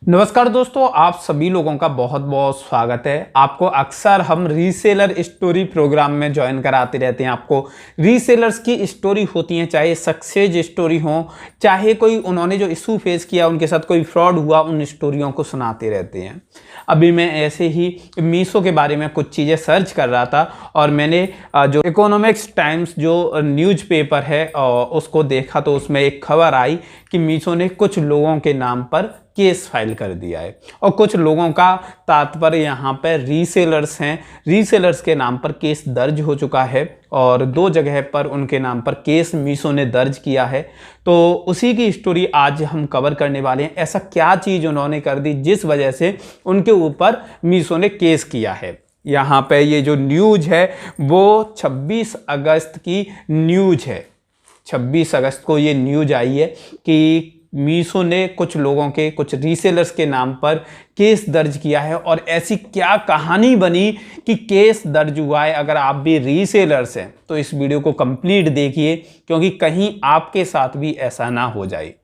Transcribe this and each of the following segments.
नमस्कार दोस्तों, आप सभी लोगों का बहुत बहुत स्वागत है। आपको अक्सर हम रीसेलर स्टोरी प्रोग्राम में ज्वाइन कराते रहते हैं। आपको रीसेलर्स की स्टोरी होती हैं, चाहे सक्सेस स्टोरी हो, चाहे कोई उन्होंने जो इशू फेस किया, उनके साथ कोई फ्रॉड हुआ, उन स्टोरियों को सुनाते रहते हैं। अभी मैं ऐसे ही मीशो के बारे में कुछ चीज़ें सर्च कर रहा था और मैंने जो इकोनॉमिक्स टाइम्स जो न्यूज़पेपर है उसको देखा, तो उसमें एक खबर आई कि मीशो ने कुछ लोगों के नाम पर केस फाइल कर दिया है। और कुछ लोगों का तात्पर्य यहाँ पर रीसेलर्स हैं, रीसेलर्स के नाम पर केस दर्ज हो चुका है और 2 जगह पर उनके नाम पर केस मीशो ने दर्ज किया है। तो उसी की स्टोरी आज हम कवर करने वाले हैं। ऐसा क्या चीज़ उन्होंने कर दी जिस वजह से उनके ऊपर मीशो ने केस किया है। यहाँ पे ये जो न्यूज़ है वो 26 अगस्त की न्यूज़ है। 26 अगस्त को ये न्यूज़ आई है कि मीशो ने कुछ लोगों के, कुछ रीसेलर्स के नाम पर केस दर्ज किया है। और ऐसी क्या कहानी बनी कि केस दर्ज हुआ है। अगर आप भी रीसेलर्स हैं तो इस वीडियो को कंप्लीट देखिए, क्योंकि कहीं आपके साथ भी ऐसा ना हो जाए।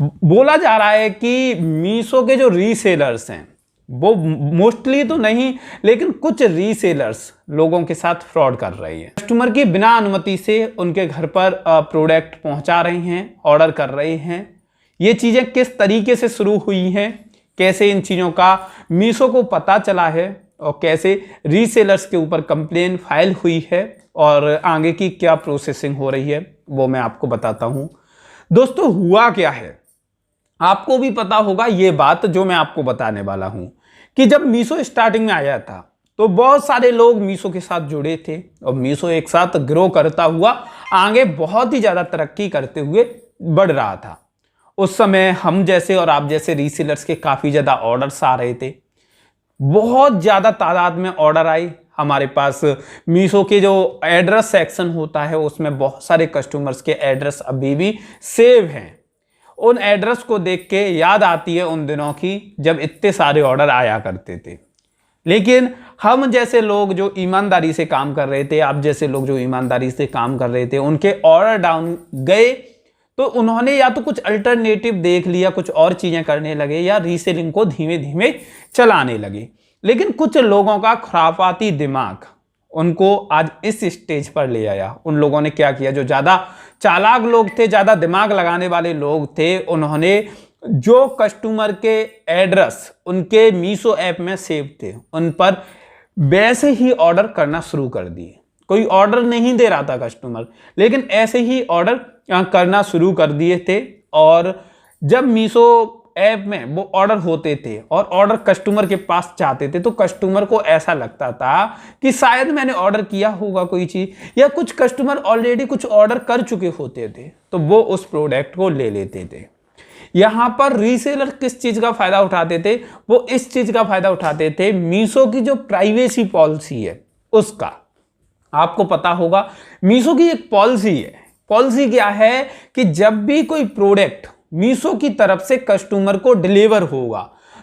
बोला जा रहा है कि मीशो के जो रीसेलर्स हैं वो मोस्टली तो नहीं, लेकिन कुछ रीसेलर्स लोगों के साथ फ्रॉड कर रही है। कस्टमर की बिना अनुमति से उनके घर पर प्रोडक्ट पहुंचा रहे हैं, ऑर्डर कर रहे हैं। ये चीज़ें किस तरीके से शुरू हुई हैं, कैसे इन चीज़ों का मीशो को पता चला है और कैसे रीसेलर्स के ऊपर कंप्लेन फाइल हुई है और आगे की क्या प्रोसेसिंग हो रही है, वो मैं आपको बताता हूँ। दोस्तों, हुआ क्या है, आपको भी पता होगा ये बात जो मैं आपको बताने वाला हूं कि जब मीशो स्टार्टिंग में आया था तो बहुत सारे लोग मीशो के साथ जुड़े थे और मीशो एक साथ ग्रो करता हुआ आगे बहुत ही ज़्यादा तरक्की करते हुए बढ़ रहा था। उस समय हम जैसे और आप जैसे रीसेलर्स के काफ़ी ज़्यादा ऑर्डर्स आ रहे थे, बहुत ज़्यादा तादाद में ऑर्डर आई हमारे पास। मीशो के जो एड्रेस सेक्शन होता है उसमें बहुत सारे कस्टमर्स के एड्रेस अभी भी सेव हैं। उन एड्रेस को देख के याद आती है उन दिनों की जब इतने सारे ऑर्डर आया करते थे। लेकिन हम जैसे लोग जो ईमानदारी से काम कर रहे थे, आप जैसे लोग जो ईमानदारी से काम कर रहे थे, उनके ऑर्डर डाउन गए तो उन्होंने या तो कुछ अल्टरनेटिव देख लिया, कुछ और चीज़ें करने लगे या रीसेलिंग को धीमे धीमे चलाने लगे। लेकिन कुछ लोगों का खुराफाती दिमाग उनको आज इस स्टेज पर ले आया। उन लोगों ने क्या किया, जो ज़्यादा चालाक लोग थे, ज़्यादा दिमाग लगाने वाले लोग थे, उन्होंने जो कस्टमर के एड्रेस उनके मीशो ऐप में सेव थे उन पर वैसे ही ऑर्डर करना शुरू कर दिए। कोई ऑर्डर नहीं दे रहा था कस्टमर, लेकिन ऐसे ही ऑर्डर करना शुरू कर दिए थे। और जब मीशो ऐप में वो ऑर्डर होते थे और ऑर्डर कस्टमर के पास जाते थे तो कस्टमर को ऐसा लगता था कि शायद मैंने ऑर्डर किया होगा कोई चीज़, या कुछ कस्टमर ऑलरेडी कुछ ऑर्डर कर चुके होते थे तो वो उस प्रोडक्ट को ले लेते थे। यहाँ पर रीसेलर किस चीज़ का फ़ायदा उठाते थे, वो इस चीज़ का फ़ायदा उठाते थे, मीशो की जो प्राइवेसी पॉलिसी है उसका। आपको पता होगा मीशो की एक पॉलिसी है। पॉलिसी क्या है कि जब भी कोई प्रोडक्ट मीशो की तरफ से कस्टमर को डिलीवर होगा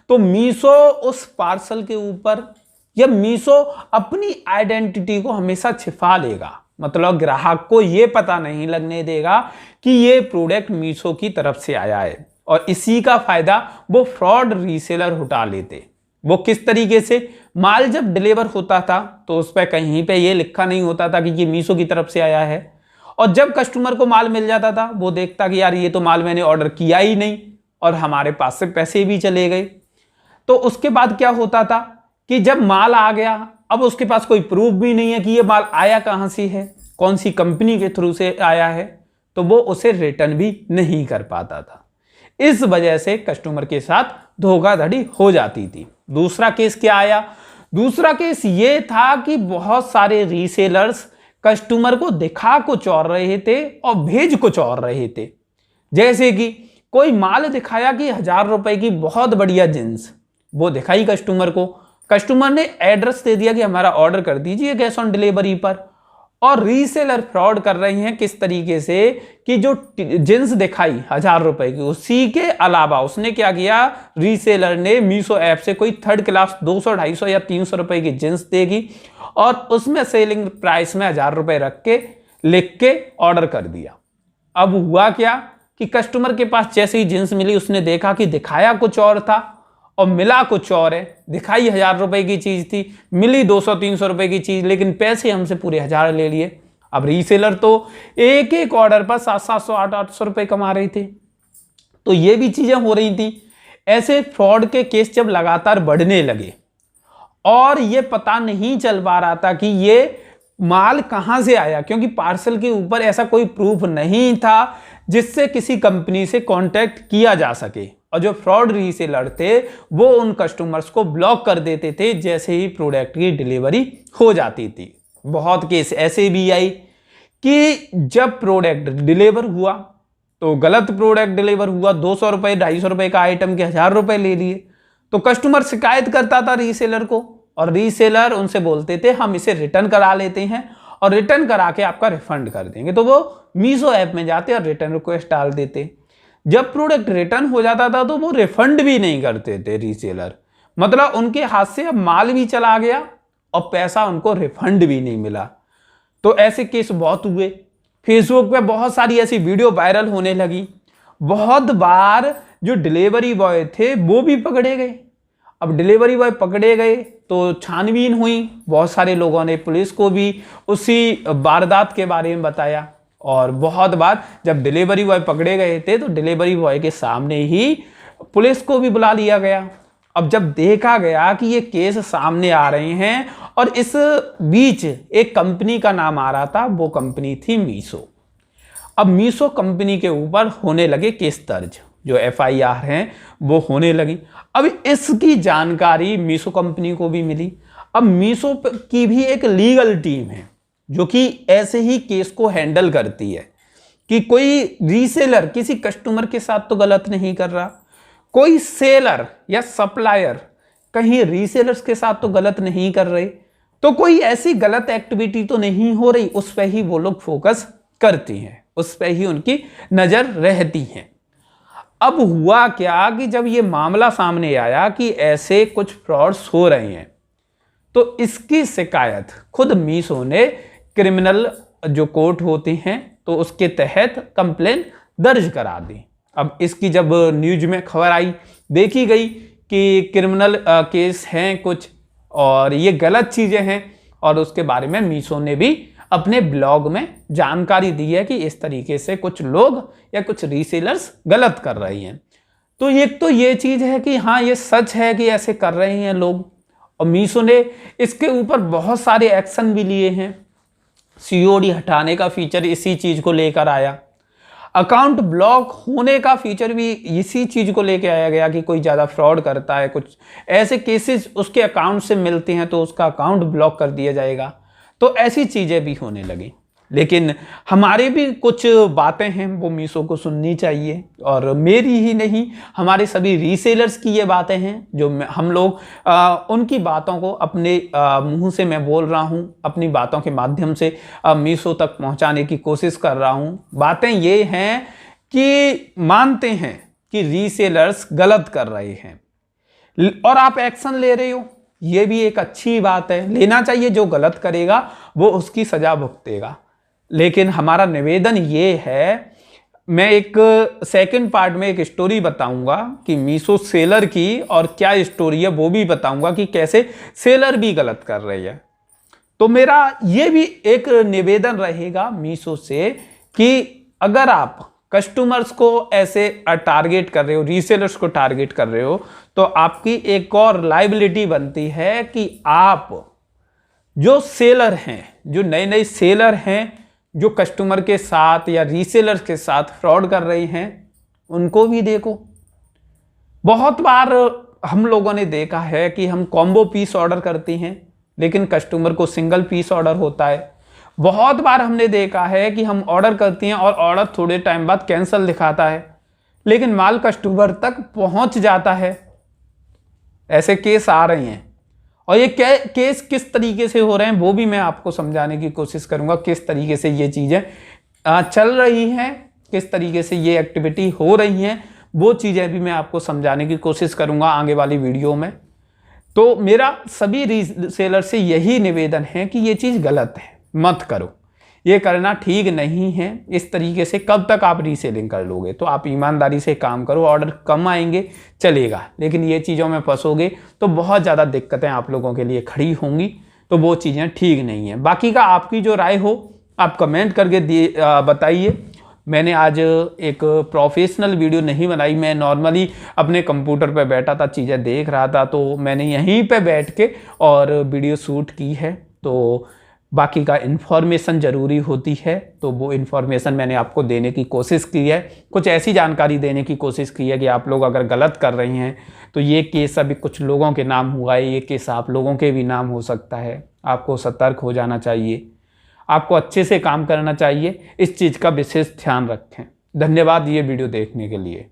तो मीशो उस पार्सल के ऊपर या मीशो अपनी आइडेंटिटी को हमेशा छिपा लेगा। मतलब ग्राहक को यह पता नहीं लगने देगा कि यह प्रोडक्ट मीशो की तरफ से आया है। और इसी का फायदा वो फ्रॉड रीसेलर उठा लेते। वो किस तरीके से, माल जब डिलीवर होता था तो उस पर कहीं पे ये लिखा नहीं होता था कि ये मीशो की तरफ से आया है, और जब कस्टमर को माल मिल जाता था वो देखता कि यार ये तो माल मैंने ऑर्डर किया ही नहीं और हमारे पास से पैसे भी चले गए। तो उसके बाद क्या होता था कि जब माल आ गया, अब उसके पास कोई प्रूफ भी नहीं है कि ये माल आया कहां से है, कौन सी कंपनी के थ्रू से आया है, तो वो उसे रिटर्न भी नहीं कर पाता था। इस वजह से कस्टमर के साथ धोखाधड़ी हो जाती थी। दूसरा केस क्या आया, दूसरा केस ये था कि बहुत सारे रीसेलर्स कस्टमर को दिखा कुछ और रहे थे और भेज कुछ और रहे थे। जैसे कि कोई माल दिखाया कि 1000 रुपए की बहुत बढ़िया जींस, वो दिखाई कस्टमर को, कस्टमर ने एड्रेस दे दिया कि हमारा ऑर्डर कर दीजिए कैश ऑन डिलीवरी पर। और रीसेलर फ्रॉड कर रही हैं किस तरीके से कि जो जींस दिखाई 1000 रुपए की, उसी के अलावा उसने क्या किया, रीसेलर ने मीशो ऐप से कोई थर्ड क्लास 200, 250 या 300 रुपए की जींस देगी और उसमें सेलिंग प्राइस में 1000 रुपए रख के लिख के ऑर्डर कर दिया। अब हुआ क्या, कि कस्टमर के पास जैसे ही जींस मिली उसने देखा कि दिखाया कुछ और था और मिला कुछ और है। दिखाई 1000 रुपए की चीज थी, मिली 200-300 रुपए की चीज, लेकिन पैसे हमसे पूरे 1000 ले लिए। अब रीसेलर तो एक एक ऑर्डर पर 700-700 800 रुपए कमा रहे थे। तो ये भी चीजें हो रही थी। ऐसे फ्रॉड के केस जब लगातार बढ़ने लगे और ये पता नहीं चल पा रहा था कि ये माल कहां से आया, क्योंकि पार्सल के ऊपर ऐसा कोई प्रूफ नहीं था जिससे किसी कंपनी से कांटेक्ट किया जा सके। और जो फ्रॉड रीसेलर थे वो उन कस्टमर्स को ब्लॉक कर देते थे जैसे ही प्रोडक्ट की डिलीवरी हो जाती थी। बहुत केस ऐसे भी आई कि जब प्रोडक्ट डिलीवर हुआ तो गलत प्रोडक्ट डिलीवर हुआ, 200 रुपए 250 रुपए का आइटम के 1000 रुपए ले लिए। तो कस्टमर शिकायत करता था रीसेलर को और रीसेलर उनसे बोलते थे हम इसे रिटर्न करा लेते हैं और रिटर्न करा के आपका रिफंड कर देंगे। तो वो मीशो ऐप में जाते और रिटर्न रिक्वेस्ट डाल देते। जब प्रोडक्ट रिटर्न हो जाता था तो वो रिफंड भी नहीं करते थे रीसेलर, मतलब उनके हाथ से अब माल भी चला गया और पैसा उनको रिफंड भी नहीं मिला। तो ऐसे केस बहुत हुए। फेसबुक पे बहुत सारी ऐसी वीडियो वायरल होने लगी। बहुत बार जो डिलीवरी बॉय थे वो भी पकड़े गए। अब डिलीवरी बॉय पकड़े गए तो छानबीन हुई, बहुत सारे लोगों ने पुलिस को भी उसी वारदात के बारे में बताया। और बहुत बार जब डिलीवरी बॉय पकड़े गए थे तो डिलीवरी बॉय के सामने ही पुलिस को भी बुला लिया गया। अब जब देखा गया कि ये केस सामने आ रहे हैं और इस बीच एक कंपनी का नाम आ रहा था, वो कंपनी थी मीशो। अब मीशो कंपनी के ऊपर होने लगे केस दर्ज, जो FIR हैं वो होने लगी। अब इसकी जानकारी मीशो कंपनी को भी मिली। अब मीशो की भी एक लीगल टीम है जो कि ऐसे ही केस को हैंडल करती है कि कोई रीसेलर किसी कस्टमर के साथ तो गलत नहीं कर रहा, कोई सेलर या सप्लायर कहीं रीसेलर्स के साथ तो गलत नहीं कर रहे, तो कोई ऐसी गलत एक्टिविटी तो नहीं हो रही, उस पर ही वो लोग फोकस करती हैं, उस पर ही उनकी नजर रहती है। अब हुआ क्या कि जब ये मामला सामने आया कि ऐसे कुछ फ्रॉड्स हो रहे हैं तो इसकी शिकायत खुद मीशो ने क्रिमिनल जो कोर्ट होते हैं तो उसके तहत कंप्लेन दर्ज करा दी। अब इसकी जब न्यूज में खबर आई, देखी गई कि क्रिमिनल केस हैं कुछ और ये गलत चीजें हैं, और उसके बारे में मीशो ने भी अपने ब्लॉग में जानकारी दी है कि इस तरीके से कुछ लोग या कुछ रीसेलर्स गलत कर रही हैं। तो एक तो ये चीज है कि हाँ ये सच है कि ऐसे कर रहे हैं लोग, और मीशो ने इसके ऊपर बहुत सारे एक्शन भी लिए हैं। COD हटाने का फीचर इसी चीज को लेकर आया, अकाउंट ब्लॉक होने का फीचर भी इसी चीज को लेकर आया गया कि कोई ज्यादा फ्रॉड करता है, कुछ ऐसे केसेस उसके अकाउंट से मिलते हैं तो उसका अकाउंट ब्लॉक कर दिया जाएगा। तो ऐसी चीजें भी होने लगी। लेकिन हमारे भी कुछ बातें हैं वो मीशो को सुननी चाहिए, और मेरी ही नहीं हमारे सभी रीसेलर्स की ये बातें हैं जो हम लोग उनकी बातों को अपने मुंह से मैं बोल रहा हूँ, अपनी बातों के माध्यम से मीशो तक पहुँचाने की कोशिश कर रहा हूँ। बातें ये हैं कि मानते हैं कि रीसेलर्स गलत कर रहे हैं और आप एक्शन ले रहे हो, ये भी एक अच्छी बात है, लेना चाहिए। जो गलत करेगा वो उसकी सजा भुगतेगा। लेकिन हमारा निवेदन ये है, मैं एक सेकंड पार्ट में एक स्टोरी बताऊंगा कि मीशो सेलर की, और क्या स्टोरी है वो भी बताऊंगा कि कैसे सेलर भी गलत कर रही है। तो मेरा ये भी एक निवेदन रहेगा मीशो से कि अगर आप कस्टमर्स को ऐसे टारगेट कर रहे हो, रीसेलर्स को टारगेट कर रहे हो, तो आपकी एक और लायबिलिटी बनती है कि आप जो सेलर हैं, जो नए नए सेलर हैं, जो कस्टमर के साथ या रीसेलर्स के साथ फ्रॉड कर रहे हैं, उनको भी देखो। बहुत बार हम लोगों ने देखा है कि हम कॉम्बो पीस ऑर्डर करते हैं लेकिन कस्टमर को सिंगल पीस ऑर्डर होता है। बहुत बार हमने देखा है कि हम ऑर्डर करते हैं और ऑर्डर थोड़े टाइम बाद कैंसिल दिखाता है लेकिन माल कस्टमर तक पहुंच जाता है। ऐसे केस आ रहे हैं, और ये केस किस तरीके से हो रहे हैं वो भी मैं आपको समझाने की कोशिश करूंगा। किस तरीके से ये चीजें चल रही हैं, किस तरीके से ये एक्टिविटी हो रही हैं, वो चीजें भी मैं आपको समझाने की कोशिश करूंगा आगे वाली वीडियो में। तो मेरा सभी रीसेलर से यही निवेदन है कि ये चीज गलत है, मत करो। ये करना ठीक नहीं है। इस तरीके से कब तक आप रीसेलिंग कर लोगे? तो आप ईमानदारी से काम करो, ऑर्डर कम आएंगे चलेगा, लेकिन ये चीज़ों में फंसोगे तो बहुत ज़्यादा दिक्कतें आप लोगों के लिए खड़ी होंगी, तो वो चीज़ें ठीक नहीं है। बाकी का आपकी जो राय हो आप कमेंट करके बताइए। मैंने आज एक प्रोफेशनल वीडियो नहीं बनाई, मैं नॉर्मली अपने कंप्यूटर पे बैठा था, चीज़ें देख रहा था, तो मैंने यहीं पे बैठ के और वीडियो शूट की है। तो बाकी का इन्फॉर्मेशन ज़रूरी होती है, तो वो इन्फॉर्मेशन मैंने आपको देने की कोशिश की है, कुछ ऐसी जानकारी देने की कोशिश की है कि आप लोग अगर गलत कर रहे हैं तो ये केस अभी कुछ लोगों के नाम हुआ है, ये केस आप लोगों के भी नाम हो सकता है। आपको सतर्क हो जाना चाहिए, आपको अच्छे से काम करना चाहिए, इस चीज़ का विशेष ध्यान रखें। धन्यवाद ये वीडियो देखने के लिए।